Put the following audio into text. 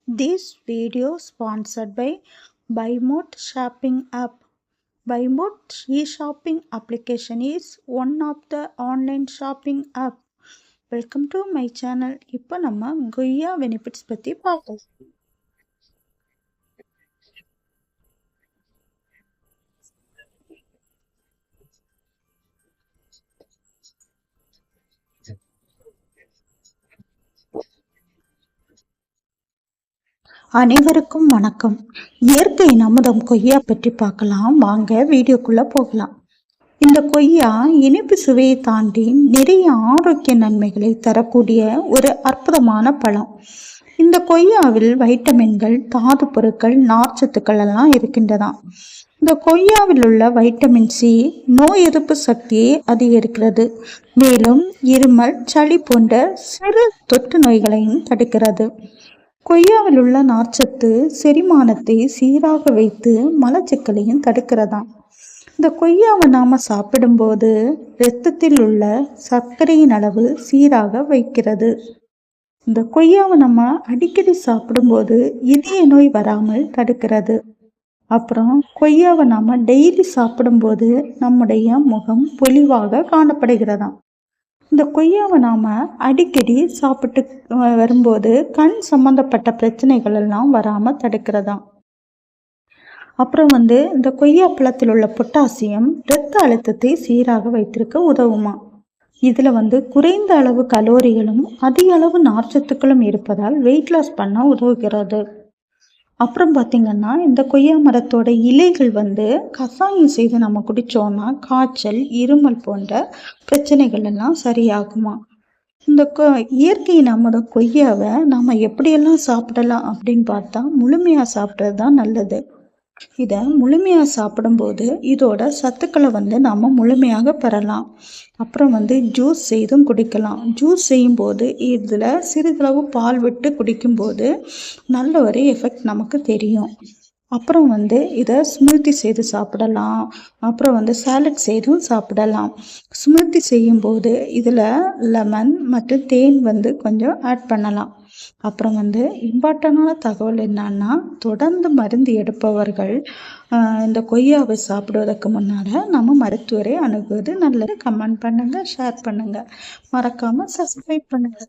This video sponsored by BuyMote shopping app. BuyMote e-shopping application is one of the online shopping app. Welcome to my channel. இப்போ நம்ம கொய்யா benefits பற்றி பார்ப்போம். அனைவருக்கும் வணக்கம். இயற்கை அமுதம் கொய்யா பற்றி பார்க்கலாம். வாங்க வீடியோக்குள்ள போகலாம். இந்த கொய்யா இனிப்பு சுவையை தாண்டி நிறைய ஆரோக்கிய நன்மைகளை தரக்கூடிய ஒரு அற்புதமான பழம். இந்த கொய்யாவில் வைட்டமின்கள், தாது பொருட்கள், நார்ச்சத்துக்கள் எல்லாம் இருக்கின்றன. இந்த கொய்யாவில் உள்ள வைட்டமின் சி நோய் எதிர்ப்பு சக்தியை அதிகரிக்கிறது. மேலும் இருமல், சளி போன்ற சிறு தொற்று நோய்களையும் தடுக்கிறது. கொய்யாவில் உள்ள நார்ச்சத்து செரிமானத்தை சீராக வைத்து மலச்சிக்கலையும் தடுக்கிறதாம். இந்த கொய்யாவை நாம சாப்பிடும்போது இரத்தத்தில் உள்ள சர்க்கரையின் அளவு சீராக வைக்கிறது. இந்த கொய்யாவை நம்ம அடிக்கடி சாப்பிடும்போது இதய நோய் வராமல் தடுக்கிறது. அப்புறம் கொய்யாவை நாம டெய்லி சாப்பிடும்போது நம்முடைய முகம் பொலிவாக காணப்படுகிறதாம். இந்த கொய்யாவை நாம் அடிக்கடி சாப்பிட்டு வரும்போது கண் சம்மந்தப்பட்ட பிரச்சனைகள் எல்லாம் வராமல் தடுக்கிறதாம். அப்புறம் இந்த கொய்யா பழத்தில் உள்ள பொட்டாசியம் இரத்த அழுத்தத்தை சீராக வைத்திருக்க உதவுமா. இதில் குறைந்த அளவு கலோரிகளும் அதிக அளவு நார்ச்சத்துக்களும் இருப்பதால் வெயிட் லாஸ் பண்ண உதவுகிறது. அப்புறம் பார்த்திங்கன்னா இந்த கொய்யா மரத்தோட இலைகள் கசாயம் செய்து நம்ம குடித்தோம்னா காய்ச்சல், இருமல் போன்ற பிரச்சனைகள் எல்லாம் சரியாகுமா. இந்த இயற்கையின் அமுத கொய்யாவை நம்ம எப்படியெல்லாம் சாப்பிடலாம் அப்படின்னு பார்த்தா முழுமையாக சாப்பிட்றது தான் நல்லது. இதை முழுமையாக சாப்பிடும்போது இதோட சத்துக்களை நம்ம முழுமையாக பெறலாம். அப்புறம் ஜூஸ் செய்தும் குடிக்கலாம். ஜூஸ் செய்யும்போது இதில் சிறிதளவு பால் விட்டு குடிக்கும்போது நல்ல ஒரு எஃபெக்ட் நமக்கு தெரியும். அப்புறம் இதை ஸ்மூத்தி செய்து சாப்பிடலாம். அப்புறம் சாலட் செய்தும் சாப்பிடலாம். ஸ்மூத்தி செய்யும்போது இதில் லெமன் மற்றும் தேன் கொஞ்சம் ஆட் பண்ணலாம். அப்புறம் இம்பார்ட்டண்டான தகவல் என்னன்னா, தொடர்ந்து மருந்து எடுப்பவர்கள் இந்த கொய்யாவை சாப்பிடுவதற்கு முன்னால் நம்ம மருத்துவரை அணுகுவது நல்லது. கமெண்ட் பண்ணுங்கள், ஷேர் பண்ணுங்கள், மறக்காமல் சப்ஸ்கிரைப் பண்ணுங்கள்.